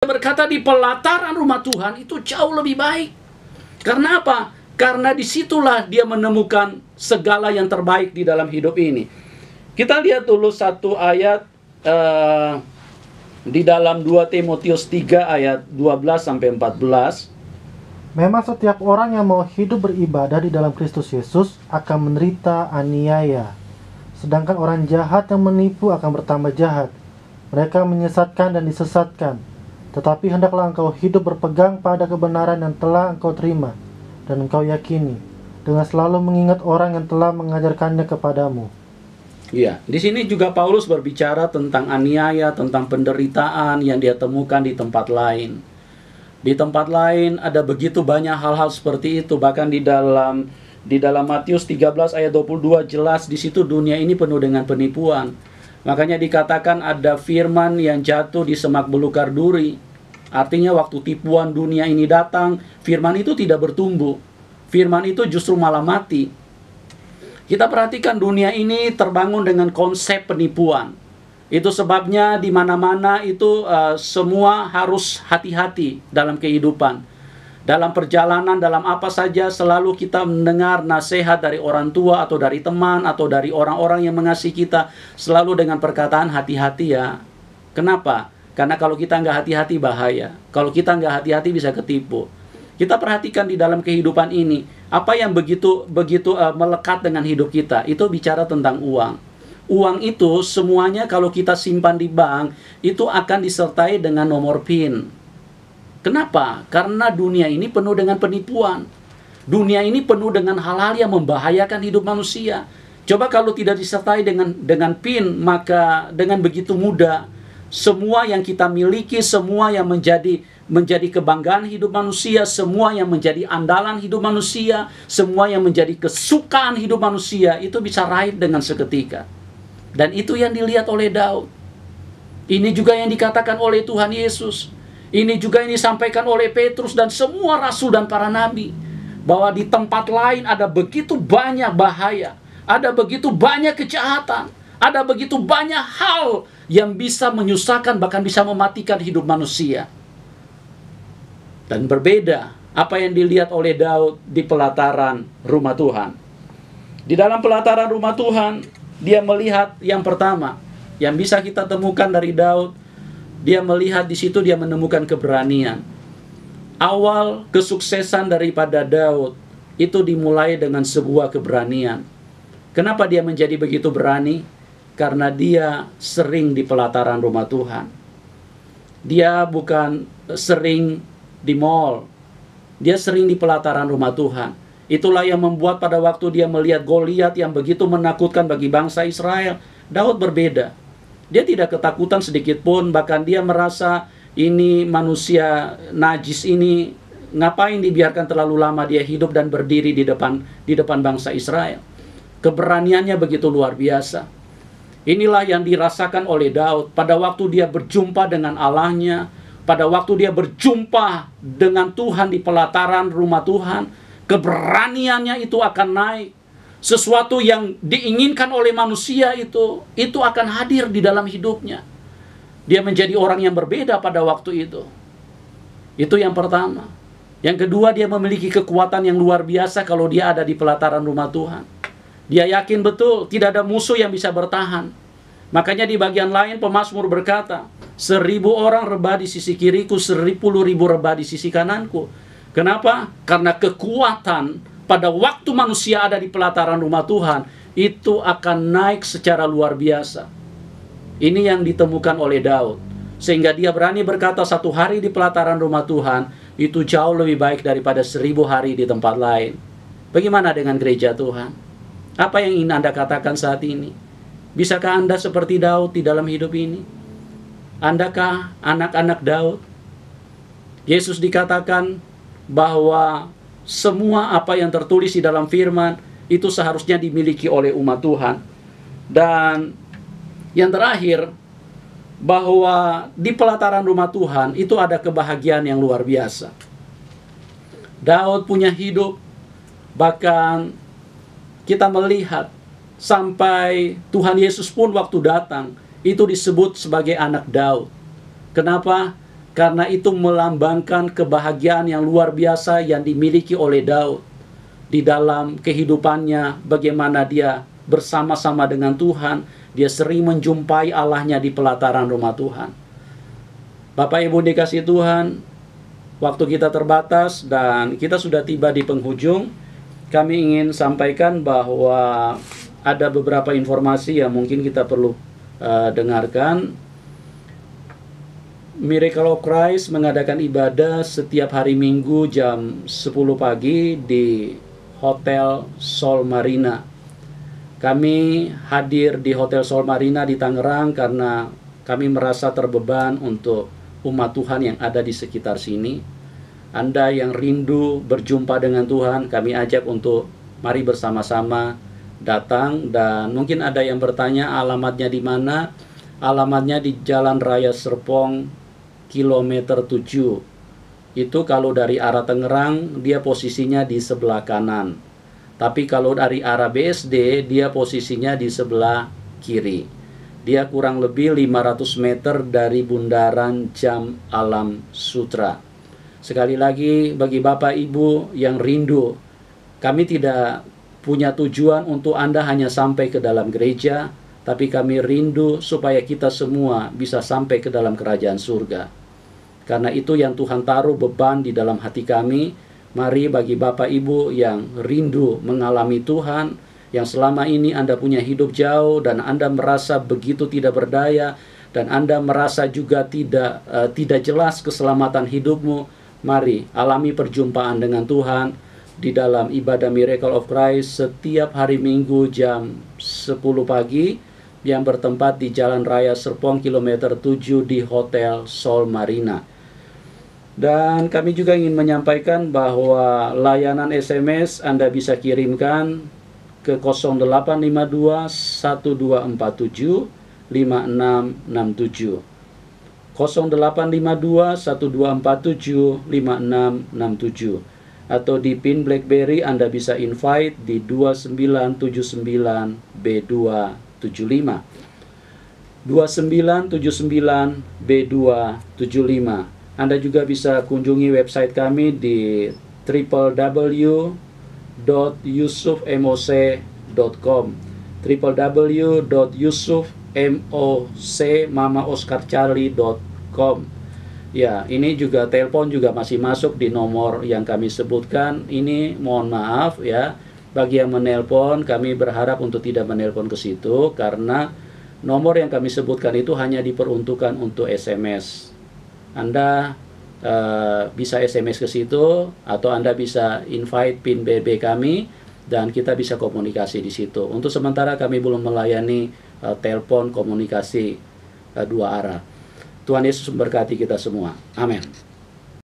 berkata di pelataran rumah Tuhan itu jauh lebih baik. Karena apa? Karena disitulah dia menemukan segala yang terbaik di dalam hidup ini. Kita lihat dulu satu ayat di dalam 2 Timotius 3 ayat 12-14. Memang setiap orang yang mau hidup beribadah di dalam Kristus Yesus akan menderita aniaya. Sedangkan orang jahat yang menipu akan bertambah jahat. Mereka menyesatkan dan disesatkan. Tetapi hendaklah engkau hidup berpegang pada kebenaran yang telah engkau terima dan engkau yakini, dengan selalu mengingat orang yang telah mengajarkannya kepadamu. Ya, di sini juga Paulus berbicara tentang aniaya, tentang penderitaan yang dia temukan di tempat lain. Di tempat lain ada begitu banyak hal-hal seperti itu. Bahkan di dalam Matius 13 ayat 22 jelas di situ dunia ini penuh dengan penipuan. Makanya dikatakan ada firman yang jatuh di semak belukar duri. Artinya waktu tipuan dunia ini datang, firman itu tidak bertumbuh. Firman itu justru malah mati. Kita perhatikan dunia ini terbangun dengan konsep penipuan. Itu sebabnya di mana-mana itu semua harus hati-hati dalam kehidupan. Dalam perjalanan, dalam apa saja selalu kita mendengar nasihat dari orang tua atau dari teman atau dari orang-orang yang mengasihi kita. Selalu dengan perkataan hati-hati ya. Kenapa? Karena kalau kita nggak hati-hati bahaya. Kalau kita nggak hati-hati bisa ketipu. Kita perhatikan di dalam kehidupan ini. Apa yang begitu melekat dengan hidup kita. Itu bicara tentang uang. Uang itu semuanya kalau kita simpan di bank. Itu akan disertai dengan nomor PIN. Kenapa? Karena dunia ini penuh dengan penipuan. Dunia ini penuh dengan hal-hal yang membahayakan hidup manusia. Coba kalau tidak disertai dengan PIN, maka dengan begitu mudah semua yang kita miliki, semua yang menjadi kebanggaan hidup manusia, semua yang menjadi andalan hidup manusia, semua yang menjadi kesukaan hidup manusia itu bisa raib dengan seketika. Dan itu yang dilihat oleh Daud. Ini juga yang dikatakan oleh Tuhan Yesus. Ini juga yang disampaikan oleh Petrus dan semua rasul dan para nabi. Bahwa di tempat lain ada begitu banyak bahaya. Ada begitu banyak kejahatan. Ada begitu banyak hal yang bisa menyusahkan bahkan bisa mematikan hidup manusia. Dan berbeda apa yang dilihat oleh Daud di pelataran rumah Tuhan. Di dalam pelataran rumah Tuhan, dia melihat yang pertama. Yang bisa kita temukan dari Daud. Dia melihat di situ dia menemukan keberanian. Awal kesuksesan daripada Daud itu dimulai dengan sebuah keberanian. Kenapa dia menjadi begitu berani? Karena dia sering di pelataran rumah Tuhan. Dia bukan sering di mall. Dia sering di pelataran rumah Tuhan. Itulah yang membuat pada waktu dia melihat Goliat yang begitu menakutkan bagi bangsa Israel, Daud berbeda. Dia tidak ketakutan sedikit pun, bahkan dia merasa ini manusia najis ini, ngapain dibiarkan terlalu lama dia hidup dan berdiri di depan bangsa Israel. Keberaniannya begitu luar biasa. Inilah yang dirasakan oleh Daud pada waktu dia berjumpa dengan Allahnya, pada waktu dia berjumpa dengan Tuhan di pelataran rumah Tuhan, keberaniannya itu akan naik. Sesuatu yang diinginkan oleh manusia itu akan hadir di dalam hidupnya. Dia menjadi orang yang berbeda pada waktu itu. Itu yang pertama. Yang kedua, dia memiliki kekuatan yang luar biasa kalau dia ada di pelataran rumah Tuhan. Dia yakin betul tidak ada musuh yang bisa bertahan. Makanya di bagian lain pemazmur berkata, 1000 orang rebah di sisi kiriku, 10.000 rebah di sisi kananku. Kenapa? Karena kekuatan pada waktu manusia ada di pelataran rumah Tuhan, itu akan naik secara luar biasa. Ini yang ditemukan oleh Daud. Sehingga dia berani berkata 1 hari di pelataran rumah Tuhan, itu jauh lebih baik daripada 1000 hari di tempat lain. Bagaimana dengan gereja Tuhan? Apa yang ingin Anda katakan saat ini? Bisakah Anda seperti Daud di dalam hidup ini? Andakah anak-anak Daud? Yesus dikatakan bahwa semua apa yang tertulis di dalam firman itu seharusnya dimiliki oleh umat Tuhan. Dan yang terakhir, bahwa di pelataran rumah Tuhan itu ada kebahagiaan yang luar biasa. Daud punya hidup, bahkan kita melihat sampai Tuhan Yesus pun waktu datang itu disebut sebagai anak Daud. Kenapa? Karena itu melambangkan kebahagiaan yang luar biasa yang dimiliki oleh Daud di dalam kehidupannya, bagaimana dia bersama-sama dengan Tuhan, dia sering menjumpai Allahnya di pelataran rumah Tuhan. Bapak Ibu dikasih Tuhan, waktu kita terbatas dan kita sudah tiba di penghujung. Kami ingin sampaikan bahwa ada beberapa informasi yang mungkin kita perlu dengarkan. Miracle of Christ mengadakan ibadah setiap hari Minggu jam 10 pagi di Hotel Sol Marina. Kami hadir di Hotel Sol Marina di Tangerang karena kami merasa terbeban untuk umat Tuhan yang ada di sekitar sini. Anda yang rindu berjumpa dengan Tuhan, kami ajak untuk mari bersama-sama datang. Dan mungkin ada yang bertanya alamatnya di mana. Alamatnya di Jalan Raya Serpong kilometer 7. Itu kalau dari arah Tangerang, dia posisinya di sebelah kanan. Tapi kalau dari arah BSD, dia posisinya di sebelah kiri. Dia kurang lebih 500 meter dari Bundaran Jam Alam Sutra. Sekali lagi, bagi Bapak Ibu yang rindu, kami tidak punya tujuan untuk Anda hanya sampai ke dalam gereja, tapi kami rindu supaya kita semua bisa sampai ke dalam kerajaan surga. Karena itu yang Tuhan taruh beban di dalam hati kami. Mari bagi Bapak Ibu yang rindu mengalami Tuhan, yang selama ini Anda punya hidup jauh dan Anda merasa begitu tidak berdaya, dan Anda merasa juga tidak jelas keselamatan hidupmu, mari alami perjumpaan dengan Tuhan di dalam ibadah Miracle of Christ setiap hari Minggu jam 10 pagi yang bertempat di Jalan Raya Serpong kilometer 7 di Hotel Sol Marina. Dan kami juga ingin menyampaikan bahwa layanan SMS Anda bisa kirimkan ke 0852 1247 5667. 0852 1247 5667. Atau di PIN BlackBerry Anda bisa invite di 2979B275. 2979B275. Anda juga bisa kunjungi website kami di www.yusufmoc.com, www.yusufmocmamaoscarcharlie.com. Ya, ini juga telepon juga masih masuk di nomor yang kami sebutkan. Ini mohon maaf ya, bagi yang menelpon kami berharap untuk tidak menelpon ke situ karena nomor yang kami sebutkan itu hanya diperuntukkan untuk SMS. Anda bisa SMS ke situ atau Anda bisa invite PIN BB kami dan kita bisa komunikasi di situ. Untuk sementara kami belum melayani telepon komunikasi dua arah. Tuhan Yesus memberkati kita semua. Amin.